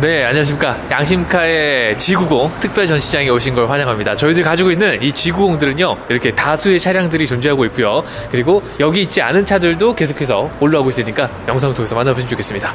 네, 안녕하십니까. 양심카의 G90 특별 전시장에 오신 걸 환영합니다. 저희들이 가지고 있는 이 G90들은요, 이렇게 다수의 차량들이 존재하고 있고요. 그리고 여기 있지 않은 차들도 계속해서 올라오고 있으니까 영상을 통해서 만나보시면 좋겠습니다.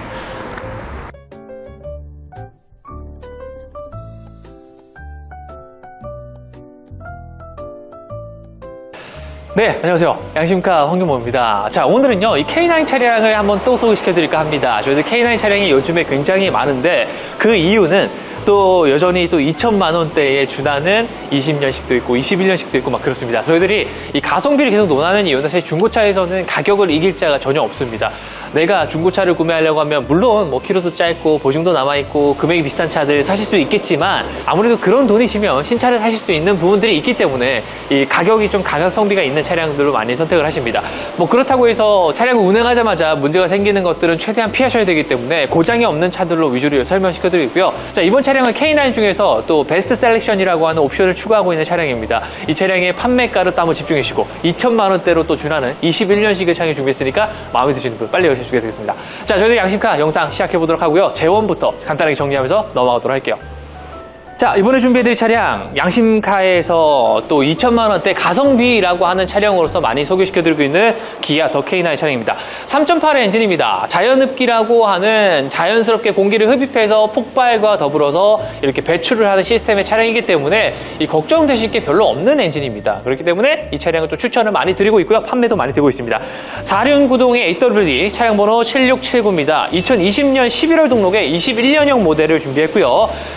네, 안녕하세요. 양심카 황경모입니다. 자, 오늘은요, 이 K9 차량을 한번 또 소개시켜드릴까 합니다. 저희들 K9 차량이 요즘에 굉장히 많은데, 그 이유는 또 여전히 또 2천만 원대에 준하는 20년식도 있고 21년식도 있고 막 그렇습니다. 저희들이 이 가성비를 계속 논하는 이유는 사실 중고차에서는 가격을 이길 자가 전혀 없습니다. 내가 중고차를 구매하려고 하면 물론 뭐 키로수 짧고 보증도 남아있고 금액이 비싼 차들 사실 수 있겠지만 아무래도 그런 돈이시면 신차를 사실 수 있는 부분들이 있기 때문에 이 가격이 좀 가격성비가 있는 차량들을 많이 선택을 하십니다. 뭐 그렇다고 해서 차량을 운행하자마자 문제가 생기는 것들은 최대한 피하셔야 되기 때문에 고장이 없는 차들로 위주로 설명시켜드리고요. 자, 이번 차량은 K9 중에서 또 베스트 셀렉션이라고 하는 옵션을 추가하고 있는 차량입니다. 이 차량의 판매가를 또 한번 집중해 주시고 2천만 원대로 또 준하는 21년식의 차량을 준비했으니까 마음에 드시는 분 빨리 여시게 되겠습니다. 자, 저희들 양심카 영상 시작해 보도록 하고요. 재원부터 간단하게 정리하면서 넘어가도록 할게요. 자, 이번에 준비해드릴 차량 양심카에서 또 2천만 원대 가성비라고 하는 차량으로서 많이 소개시켜드리고 있는 기아 더 K9 차량입니다. 3.8의 엔진입니다. 자연흡기라고 하는 자연스럽게 공기를 흡입해서 폭발과 더불어서 이렇게 배출을 하는 시스템의 차량이기 때문에 이 걱정되실 게 별로 없는 엔진입니다. 그렇기 때문에 이 차량을 또 추천을 많이 드리고 있고요. 판매도 많이 되고 있습니다. 4륜구동의 AWD 차량 번호 7679입니다. 2020년 11월 등록에 21년형 모델을 준비했고요.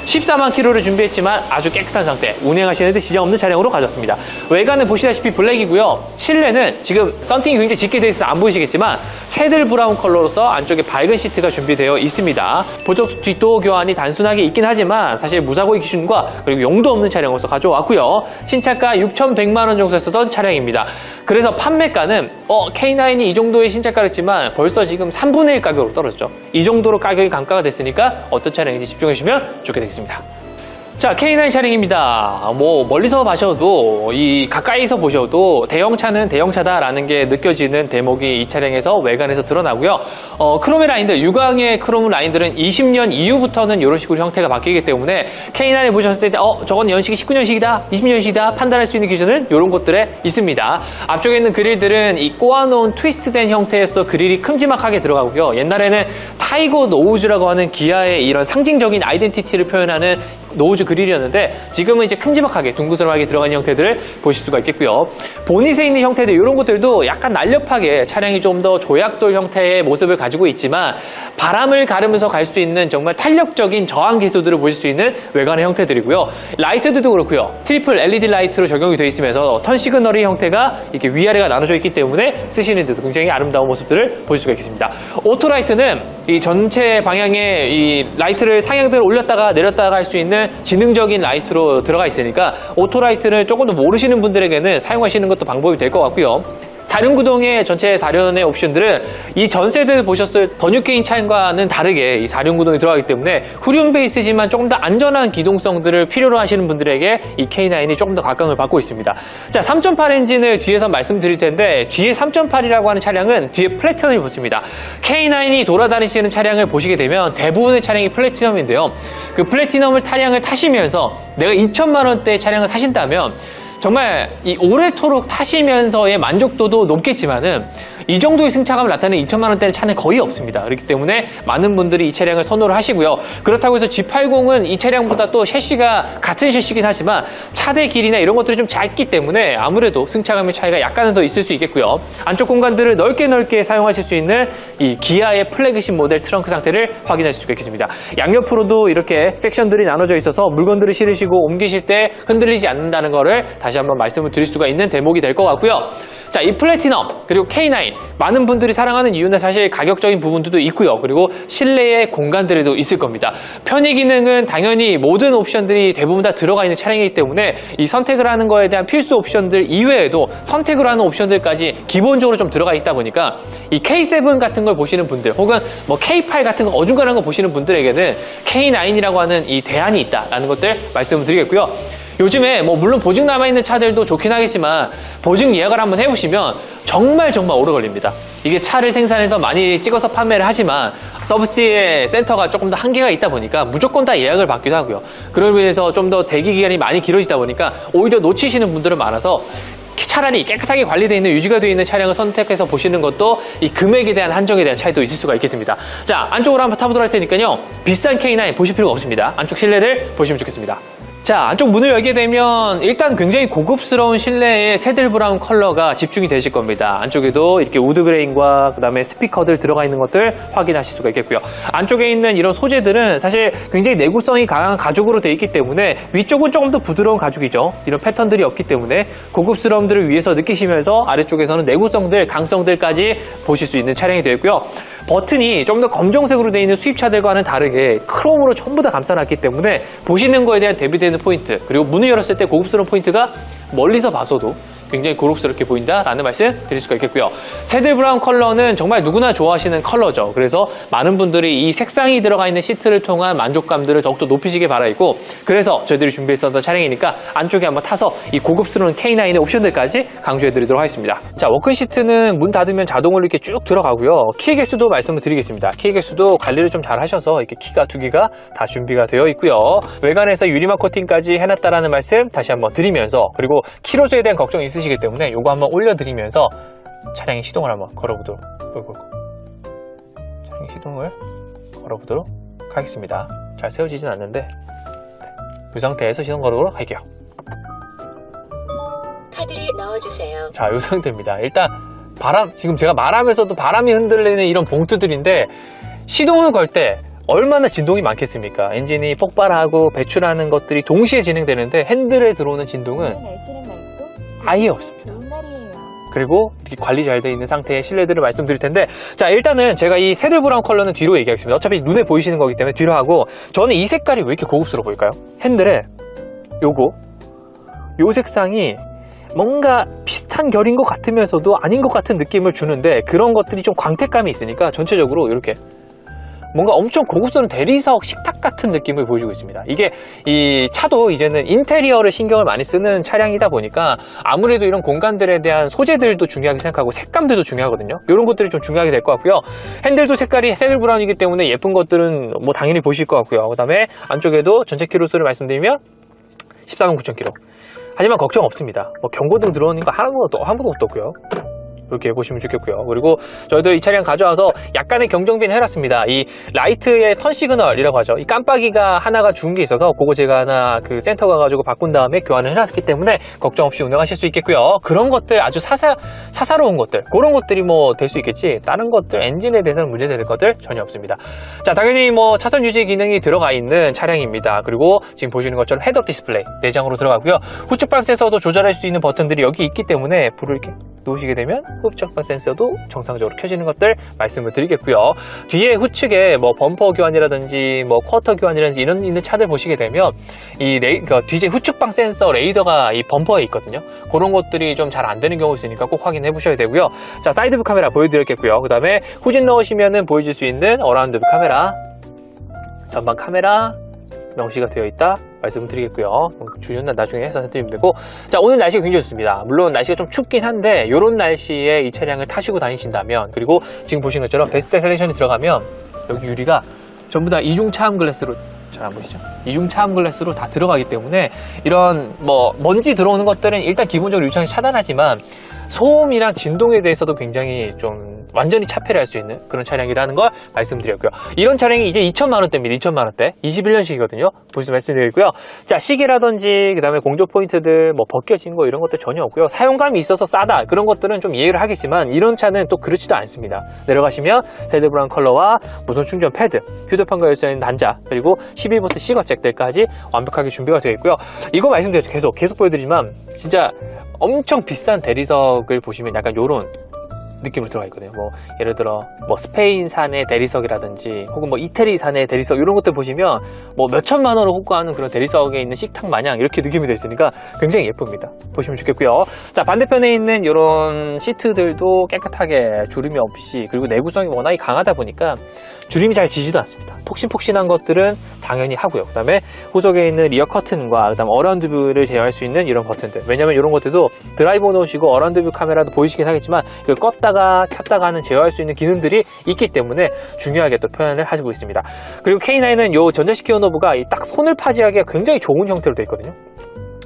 14만 킬로를 준비했지만 아주 깨끗한 상태, 운행하시는데 지장 없는 차량으로 가졌습니다. 외관은 보시다시피 블랙이고요. 실내는 지금 썬팅이 굉장히 짙게 되어 있어서 안 보이시겠지만 새들 브라운 컬러로서 안쪽에 밝은 시트가 준비되어 있습니다. 보조 뒷도어 교환이 단순하게 있긴 하지만 사실 무사고의 기준과 그리고 용도 없는 차량으로서 가져왔고요. 신차가 6,100만 원 정도 쓰던 차량입니다. 그래서 판매가는 K9이 이 정도의 신차가를 했지만 벌써 지금 3분의 1 가격으로 떨어졌죠. 이 정도로 가격이 감가가 됐으니까 어떤 차량인지 집중해 주시면 좋게 되겠습니다. 자, K9 차량입니다. 뭐 멀리서 봐셔도 가까이서 보셔도 대형차는 대형차다라는 게 느껴지는 대목이 이 차량에서 외관에서 드러나고요. 크롬의 라인들, 유광의 크롬 라인들은 20년 이후부터는 이런 식으로 형태가 바뀌기 때문에 K9을 보셨을 때 저건 연식이 19년식이다, 20년식이다 판단할 수 있는 기준은 이런 곳들에 있습니다. 앞쪽에 있는 그릴들은 이 꼬아놓은 트위스트된 형태에서 그릴이 큼지막하게 들어가고요. 옛날에는 타이거 노우즈라고 하는 기아의 이런 상징적인 아이덴티티를 표현하는 노우즈 그릴이었는데 지금은 이제 큼지막하게 둥그스름하게 들어간 형태들을 보실 수가 있겠고요. 보닛에 있는 형태들 이런 것들도 약간 날렵하게 차량이 좀 더 조약돌 형태의 모습을 가지고 있지만 바람을 가르면서 갈 수 있는 정말 탄력적인 저항 기수들을 보실 수 있는 외관의 형태들이고요. 라이트들도 그렇고요. 트리플 LED 라이트로 적용이 되어 있으면서 턴 시그널의 형태가 이렇게 위아래가 나눠져 있기 때문에 쓰시는데도 굉장히 아름다운 모습들을 보실 수가 있겠습니다. 오토라이트는 이 전체 방향에 이 라이트를 상향대로 올렸다가 내렸다가 할 수 있는 지능적인 라이트로 들어가 있으니까 오토라이트를 조금 더 모르시는 분들에게는 사용하시는 것도 방법이 될 것 같고요. 4륜구동의 전체 4륜의 옵션들은 이 전세대를 보셨을 번유케인 차량과는 다르게 이 4륜구동이 들어가기 때문에 후륜 베이스지만 조금 더 안전한 기동성들을 필요로 하시는 분들에게 이 K9이 조금 더 각광을 받고 있습니다. 자, 3.8 엔진을 뒤에서 말씀드릴 텐데 뒤에 3.8이라고 하는 차량은 뒤에 플래티넘이 붙습니다. K9이 돌아다니시는 차량을 보시게 되면 대부분의 차량이 플래티넘인데요. 그 플래티넘을 차량을 타시면서 내가 2천만 원대의 차량을 사신다면 정말 이 오래도록 타시면서의 만족도도 높겠지만은 이 정도의 승차감을 나타내는 2천만 원대의 차는 거의 없습니다. 그렇기 때문에 많은 분들이 이 차량을 선호를 하시고요. 그렇다고 해서 G80은 이 차량보다 또 셰시가 같은 셰시긴 하지만 차대 길이나 이런 것들이 좀 작기 때문에 아무래도 승차감의 차이가 약간은 더 있을 수 있겠고요. 안쪽 공간들을 넓게 사용하실 수 있는 이 기아의 플래그십 모델 트렁크 상태를 확인할 수가 있겠습니다. 양옆으로도 이렇게 섹션들이 나눠져 있어서 물건들을 실으시고 옮기실 때 흔들리지 않는다는 거를 다시 한번 말씀을 드릴 수가 있는 대목이 될 것 같고요. 자, 이 플래티넘 그리고 K9 많은 분들이 사랑하는 이유는 사실 가격적인 부분들도 있고요. 그리고 실내의 공간들에도 있을 겁니다. 편의 기능은 당연히 모든 옵션들이 대부분 다 들어가 있는 차량이기 때문에 이 선택을 하는 거에 대한 필수 옵션들 이외에도 선택을 하는 옵션들까지 기본적으로 좀 들어가 있다 보니까 이 K7 같은 걸 보시는 분들 혹은 뭐 K8 같은 거 어중간한 거 보시는 분들에게는 K9이라고 하는 이 대안이 있다라는 것들 말씀을 드리겠고요. 요즘에 뭐 물론 보증 남아있는 차들도 좋긴 하겠지만 보증 예약을 한번 해보시면 정말 오래 걸립니다. 이게 차를 생산해서 많이 찍어서 판매를 하지만 서비스의 센터가 조금 더 한계가 있다 보니까 무조건 다 예약을 받기도 하고요. 그러기 위해서 좀 더 대기 기간이 많이 길어지다 보니까 오히려 놓치시는 분들은 많아서 차라리 깨끗하게 관리되어 있는 유지가 되어 있는 차량을 선택해서 보시는 것도 이 금액에 대한 한정에 대한 차이도 있을 수가 있겠습니다. 자, 안쪽으로 한번 타보도록 할 테니까요. 비싼 K9 보실 필요가 없습니다. 안쪽 실내를 보시면 좋겠습니다. 자, 안쪽 문을 열게 되면 일단 굉장히 고급스러운 실내의 새들 브라운 컬러가 집중이 되실 겁니다. 안쪽에도 이렇게 우드 그레인과 그 다음에 스피커들 들어가 있는 것들 확인하실 수가 있겠고요. 안쪽에 있는 이런 소재들은 사실 굉장히 내구성이 강한 가죽으로 되어 있기 때문에 위쪽은 조금 더 부드러운 가죽이죠. 이런 패턴들이 없기 때문에 고급스러움들을 위해서 느끼시면서 아래쪽에서는 내구성들, 강성들까지 보실 수 있는 차량이 되어 있고요. 버튼이 좀 더 검정색으로 되어 있는 수입차들과는 다르게 크롬으로 전부 다 감싸놨기 때문에 보시는 거에 대한 대비되는 포인트, 그리고 문을 열었을 때 고급스러운 포인트가 멀리서 봐서도 굉장히 고급스럽게 보인다라는 말씀 드릴 수가 있겠고요. 새들 브라운 컬러는 정말 누구나 좋아하시는 컬러죠. 그래서 많은 분들이 이 색상이 들어가 있는 시트를 통한 만족감들을 더욱더 높이시길 바라고, 그래서 저희들이 준비했었던 차량이니까 안쪽에 한번 타서 이 고급스러운 K9의 옵션들까지 강조해드리도록 하겠습니다. 자, 워크 시트는 문 닫으면 자동으로 이렇게 쭉 들어가고요. 키 개수도 말씀을 드리겠습니다. 키 개수도 관리를 좀 잘 하셔서 이렇게 키가 2개가 다 준비가 되어 있고요. 외관에서 유리막 코팅까지 해놨다라는 말씀 다시 한번 드리면서, 그리고 키로수에 대한 걱정이 있으시기 때문에 이거 한번 올려드리면서 차량의 시동을 한번 걸어보도록 차량의 시동을 걸어보도록 하겠습니다. 잘 세워지진 않는데 이 상태에서 시동 걸어보도록 할게요. 카드를 넣어주세요. 자, 이 상태입니다. 일단 지금 제가 말하면서도 바람이 흔들리는 이런 봉투들인데 시동을 걸 때 얼마나 진동이 많겠습니까? 엔진이 폭발하고 배출하는 것들이 동시에 진행되는데 핸들에 들어오는 진동은 아예 없습니다. 그리고 이렇게 관리 잘 되어 있는 상태의 실내들을 말씀드릴 텐데, 자, 일단은 제가 이 새들 브라운 컬러는 뒤로 얘기하겠습니다. 어차피 눈에 보이시는 거기 때문에 뒤로 하고, 저는 이 색깔이 왜 이렇게 고급스러워 보일까요? 핸들에 요 색상이 뭔가 비슷한 결인 것 같으면서도 아닌 것 같은 느낌을 주는데, 그런 것들이 좀 광택감이 있으니까 전체적으로 이렇게 뭔가 엄청 고급스러운 대리석 식탁 같은 느낌을 보여주고 있습니다. 이게 이 차도 이제는 인테리어를 신경을 많이 쓰는 차량이다 보니까 아무래도 이런 공간들에 대한 소재들도 중요하게 생각하고 색감들도 중요하거든요. 이런 것들이 좀 중요하게 될 것 같고요. 핸들도 색깔이 새들 브라운이기 때문에 예쁜 것들은 뭐 당연히 보실 것 같고요. 그 다음에 안쪽에도 전체 키로수를 말씀드리면 14만 9천 킬로. 하지만 걱정 없습니다. 뭐 경고등 들어오는 거 아무도 없었고요. 이렇게 보시면 좋겠고요. 그리고 저희도 이 차량 가져와서 약간의 경정비는 해놨습니다. 이 라이트의 턴 시그널이라고 하죠. 이 깜빡이가 하나가 죽은 게 있어서 그거 제가 하나 그 센터 가가지고 바꾼 다음에 교환을 해놨기 때문에 걱정 없이 운행하실 수 있겠고요. 그런 것들 아주 사사로운 것들, 그런 것들이 뭐 될 수 있겠지, 다른 것들 엔진에 대해서는 문제될 것들 전혀 없습니다. 자, 당연히 뭐 차선 유지 기능이 들어가 있는 차량입니다. 그리고 지금 보시는 것처럼 헤드업 디스플레이 내장으로 들어가고요. 후측 방 센서도 조절할 수 있는 버튼들이 여기 있기 때문에 불을 이렇게 놓으시게 되면 후측 방 센서도 정상적으로 켜지는 것들 말씀을 드리겠고요. 뒤에 후측에 뭐 범퍼 교환이라든지 뭐 쿼터 교환이라든지 이런 있는 차들 보시게 되면 이 뒤에 후측 방 센서 레이더가 이 범퍼에 있거든요. 그런 것들이 좀 잘 안 되는 경우 있으니까 꼭 확인해 보셔야 되고요. 자, 사이드뷰 카메라 보여드렸겠고요. 그 다음에 후진 넣으시면은 보여줄 수 있는 어라운드 카메라, 전방 카메라 명시가 되어 있다 말씀드리겠고요. 주연은 나중에 해서 해드리면 되고, 자, 오늘 날씨가 굉장히 좋습니다. 물론 날씨가 좀 춥긴 한데 이런 날씨에 이 차량을 타시고 다니신다면, 그리고 지금 보시는 것처럼 베스트 셀렉션이 들어가면 여기 유리가 전부 다 이중 차암 글래스로, 잘 안 보이시죠? 이중 차암 글래스로 다 들어가기 때문에 이런 뭐 먼지 들어오는 것들은 일단 기본적으로 유창히 차단하지만 소음이랑 진동에 대해서도 굉장히 좀 완전히 차폐를 할 수 있는 그런 차량이라는 걸 말씀드렸고요. 이런 차량이 이제 2천만 원대입니다. 2천만 원대. 21년식이거든요. 보시면서 말씀드리고요. 자, 시계라든지 그다음에 공조 포인트들 뭐 벗겨진 거 이런 것들 전혀 없고요. 사용감이 있어서 싸다 그런 것들은 좀 이해를 하겠지만 이런 차는 또 그렇지도 않습니다. 내려가시면 새들 브라운 컬러와 무선 충전 패드, 휴대폰과 열쇠 단자, 그리고 12V 시거 잭들까지 완벽하게 준비가 되어 있고요. 이거 말씀드렸죠. 계속 보여드리지만 진짜 엄청 비싼 대리석을 보시면 약간 요런 느낌으로 들어가 있거든요. 뭐 예를 들어 뭐 스페인산의 대리석이라든지 혹은 뭐 이태리산의 대리석 이런 것들 보시면 뭐 몇천만 원을 호가하는 그런 대리석에 있는 식탁 마냥 이렇게 느낌이 되어 있으니까 굉장히 예쁩니다. 보시면 좋겠고요. 자, 반대편에 있는 이런 시트들도 깨끗하게 주름이 없이, 그리고 내구성이 워낙에 강하다 보니까 주름이 잘 지지도 않습니다. 폭신폭신한 것들은 당연히 하고요. 그 다음에 후속에 있는 리어 커튼과 그 다음 어라운드 뷰를 제어할 수 있는 이런 버튼들. 왜냐면 이런 것들도 드라이버 놓으시고 어라운드 뷰 카메라도 보이시긴 하겠지만 이걸 껐다가 켰다가 하는 제어할 수 있는 기능들이 있기 때문에 중요하게 또 표현을 하시고 있습니다. 그리고 K9은 요 전자식 기어 노브가 딱 손을 파지하기가 굉장히 좋은 형태로 되어 있거든요.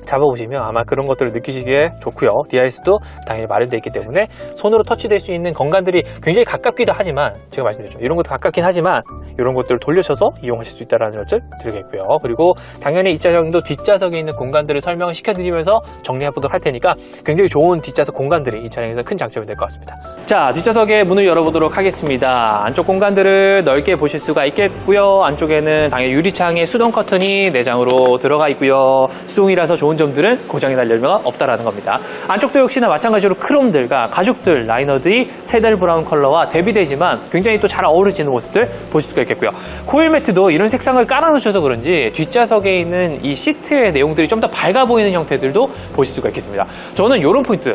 잡아보시면 아마 그런 것들을 느끼시기에 좋고요. DRS도 당연히 마련되어 있기 때문에 손으로 터치될 수 있는 공간들이 굉장히 가깝기도 하지만 제가 말씀드렸죠. 이런 것도 가깝긴 하지만 이런 것들을 돌려셔서 이용하실 수 있다는 것을 드리겠고요. 그리고 당연히 이 차량도 뒷좌석에 있는 공간들을 설명을 시켜드리면서 정리해보도록 할 테니까 굉장히 좋은 뒷좌석 공간들이 이 차량에서 큰 장점이 될 것 같습니다. 자, 뒷좌석의 문을 열어보도록 하겠습니다. 안쪽 공간들을 넓게 보실 수가 있겠고요. 안쪽에는 당연히 유리창에 수동 커튼이 내장으로 들어가 있고요. 수동이라서 좋은 점들은 고장이 날 여유가 없다라는 겁니다. 안쪽도 역시나 마찬가지로 크롬들과 가죽들, 라이너들이 세달 브라운 컬러와 대비되지만 굉장히 또 잘 어우러지는 모습들 보실 수가 있겠고요. 코일 매트도 이런 색상을 깔아놓으셔서 그런지 뒷좌석에 있는 이 시트의 내용들이 좀 더 밝아 보이는 형태들도 보실 수가 있겠습니다. 저는 이런 포인트,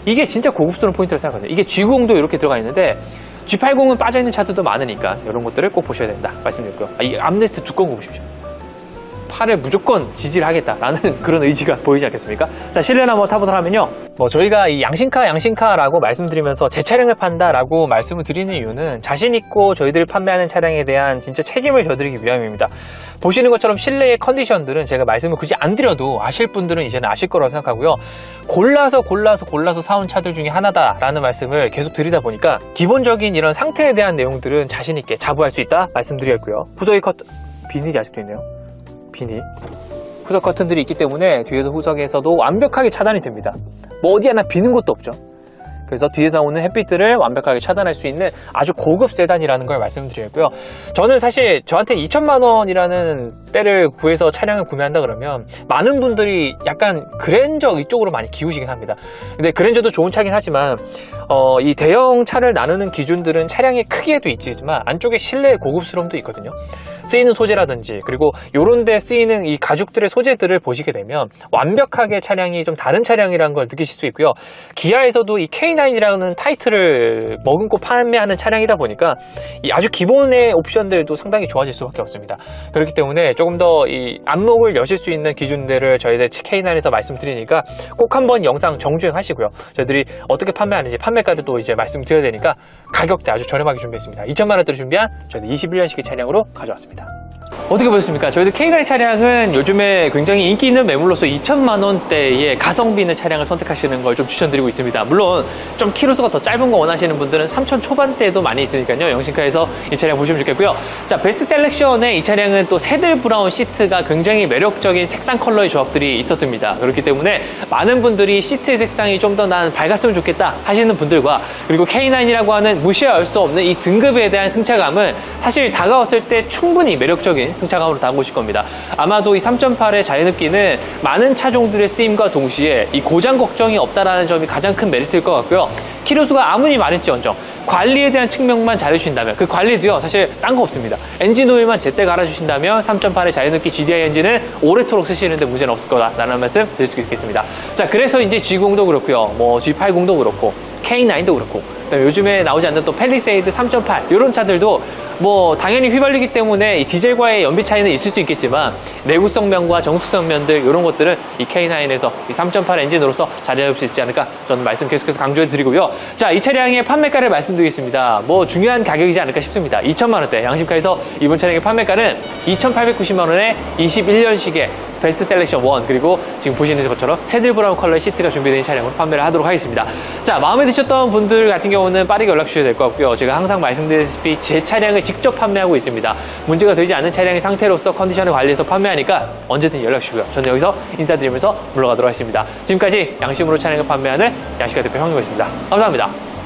이게 진짜 고급스러운 포인트라고 생각하거든요. 이게 G90도 이렇게 들어가 있는데 G80은 빠져있는 차들도 많으니까 이런 것들을 꼭 보셔야 된다 말씀드렸고요. 이 암레스트 두꺼운 거 보십시오. 팔을 무조건 지지를 하겠다라는 그런 의지가 보이지 않겠습니까? 자, 실내를 한번 타보도록 하면요. 저희가 이 양신카라고 말씀드리면서 제 차량을 판다라고 말씀을 드리는 이유는 자신있고 저희들이 판매하는 차량에 대한 진짜 책임을 져드리기 위함입니다. 보시는 것처럼 실내의 컨디션들은 제가 말씀을 굳이 안 드려도 아실 분들은 이제는 아실 거라고 생각하고요. 골라서 사온 차들 중에 하나다라는 말씀을 계속 드리다 보니까 기본적인 이런 상태에 대한 내용들은 자신있게 자부할 수 있다 말씀드리겠고요. 후속의 비닐이 아직도 있네요. 비닐. 후석 커튼들이 있기 때문에 뒤에서 후석에서도 완벽하게 차단이 됩니다. 뭐 어디 하나 비는 것도 없죠. 그래서 뒤에서 오는 햇빛들을 완벽하게 차단할 수 있는 아주 고급 세단이라는 걸 말씀드리고요. 저는 사실 저한테 2천만 원이라는 때를 구해서 차량을 구매한다 그러면 많은 분들이 약간 그랜저 이쪽으로 많이 기우시긴 합니다. 근데 그랜저도 좋은 차긴 하지만 이 대형 차를 나누는 기준들은 차량의 크기에도 있지만 안쪽에 실내의 고급스러움도 있거든요. 쓰이는 소재라든지 그리고 요런 데 쓰이는 이 가죽들의 소재들을 보시게 되면 완벽하게 차량이 좀 다른 차량이라는 걸 느끼실 수 있고요. 기아에서도 이 K9이라는 타이틀을 머금고 판매하는 차량이다 보니까 이 아주 기본의 옵션들도 상당히 좋아질 수밖에 없습니다. 그렇기 때문에 조금 더 이 안목을 여실 수 있는 기준들을 저희들 K9에서 말씀드리니까 꼭 한번 영상 정주행하시고요. 저희들이 어떻게 판매하는지 판매가를 또 이제 말씀드려야 되니까 가격대 아주 저렴하게 준비했습니다. 2천만 원대로 준비한 저희들 21년식의 차량으로 가져왔습니다. 어떻게 보셨습니까? 저희들 K9 차량은 요즘에 굉장히 인기 있는 매물로서 2천만 원대의 가성비 있는 차량을 선택하시는 걸 좀 추천드리고 있습니다. 물론 좀 키로수가 더 짧은 거 원하시는 분들은 3천 초반대도 많이 있으니까요. 영신카에서 이 차량 보시면 좋겠고요. 자, 베스트 셀렉션의 이 차량은 또 새들 브라운 시트가 굉장히 매력적인 색상 컬러의 조합들이 있었습니다. 그렇기 때문에 많은 분들이 시트의 색상이 좀 더 난 밝았으면 좋겠다 하시는 분들과 그리고 K9이라고 하는 무시할 수 없는 이 등급에 대한 승차감은 사실 다가왔을 때 충분히 매력적인 승차감으로 다가오실 겁니다. 아마도 이 3.8의 자연흡기는 많은 차종들의 쓰임과 동시에 이 고장 걱정이 없다라는 점이 가장 큰 메리트일 것 같고요. 키로수가 아무리 많을지언정 관리에 대한 측면만 잘해주신다면 그 관리도요 사실 딴 거 없습니다. 엔진 오일만 제때 갈아주신다면 3.8의 자연흡기 GDI 엔진은 오래도록 쓰시는데 문제는 없을 거다라는 말씀 드릴 수 있겠습니다. 자, 그래서 이제 G90도 그렇고요, 뭐 G80도 그렇고 K9도 그렇고 요즘에 나오지 않는 또 팰리세이드 3.8 이런 차들도 뭐 당연히 휘발유기 때문에 이 디젤과의 연비 차이는 있을 수 있겠지만 내구성 면과 정숙성 면들 이런 것들은 이 K9에서 이 3.8 엔진으로서 자리할 수 있지 않을까 저는 말씀 계속해서 강조해 드리고요. 자, 이 차량의 판매가를 말씀드리겠습니다. 뭐 중요한 가격이지 않을까 싶습니다. 2천만 원대 양심카에서 이번 차량의 판매가는 2,890만 원에 21년식의 베스트 셀렉션 1 그리고 지금 보시는 것처럼 새들 브라운 컬러의 시트가 준비된 차량으로 판매를 하도록 하겠습니다. 자, 마음에 드셨던 분들 같은 경우는 빠르게 연락 주셔야 될 것 같고요. 제가 항상 말씀드렸다시피 제 차량을 직접 판매하고 있습니다. 문제가 되지 않은 차량의 상태로서 컨디션을 관리해서 판매하니까 언제든 연락 주시고요. 저는 여기서 인사드리면서 물러가도록 하겠습니다. 지금까지 양심으로 차량을 판매하는 양식가 대표 형님이었습니다. 감사합니다.